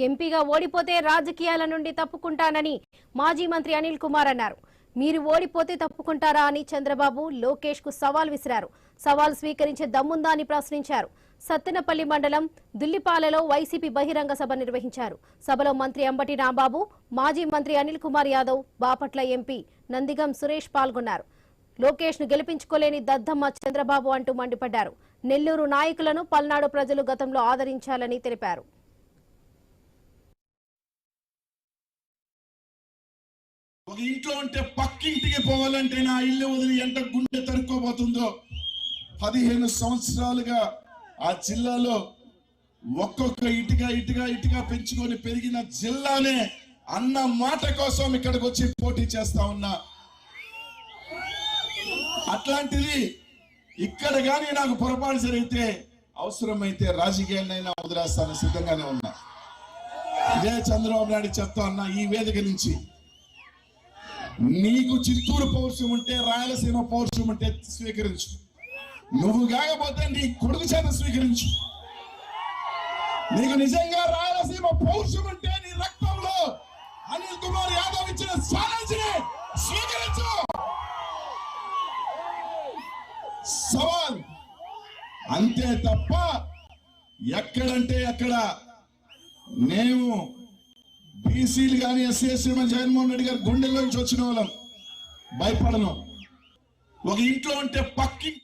ఎంపీగా ఓడిపోతే రాజకీయాల నుండి తప్పుకుంటానని మాజీ మంత్రి అనిల్ కుమార్ అన్నారు. మీరు ఓడిపోతే తప్పుకుంటారా అని చంద్రబాబు లోకేష్ కు సవాల్ విసిరారు. సవాల్ స్వీకరించే దమ్ముందా అని ప్రశ్నించారు. సత్తెనపల్లి మండలం దుల్లిపాలలో వైసీపీ బహిరంగ సభ నిర్వహించారు. సభలో మంత్రి అంబటి రాంబాబు, మాజీ మంత్రి అనిల్ కుమార్ యాదవ్, బాపట్ల ఎంపీ నందిగం సురేష్ పాల్గొన్నారు. లోకేష్ ను గెలిపించుకోలేని దద్దమ్మ చంద్రబాబు అంటూ మండిపడ్డారు. నెల్లూరు నాయకులను పల్నాడు ప్రజలు గతంలో ఆదరించాలని తెలిపారు. ఒక ఇంట్లో ఉంటే పక్కింటికి పోవాలంటే నా ఇల్లు వదిలి ఎంత గుండె తరుక్కోబోతుందో 15 సంవత్సరాలుగా ఆ జిల్లాలో ఒక్కొక్క ఇటుగా పెంచుకొని పెరిగిన జిల్లానే అన్న మాట కోసం ఇక్కడికి వచ్చి పోటీ చేస్తా ఉన్నా. అట్లాంటిది ఇక్కడ గాని నాకు పొరపాటు జరిగితే అవసరమైతే రాజకీయాన్నైనా వదిలేస్తాను, సిద్ధంగానే ఉన్నా. ఇదే చంద్రబాబు నాయుడు చెప్తా ఉన్నా ఈ వేదిక నుంచి, నీకు చిత్తూరు పౌరుషం ఉంటే, రాయలసీమ పౌరుషం ఉంటే స్వీకరించు. నువ్వు కాకపోతే నీ కొడుకు చేత స్వీకరించు. నీకు నిజంగా రాయలసీమ పౌరుషం ఉంటే నీ రక్తంలో అనిల్ కుమార్ యాదవ్ ఇచ్చిన ఛాలెంజ్ ని స్వీకరించు. సవాల్ అంతే తప్ప ఎక్కడంటే అక్కడ నేను బీసీలు కానీ ఎస్సీ ఎస్టీ జగన్మోహన్ రెడ్డి గారి గుండెల్లో నుంచి వచ్చిన వాళ్ళం, భయపడను. ఒక ఇంట్లో ఉంటే పక్కింటి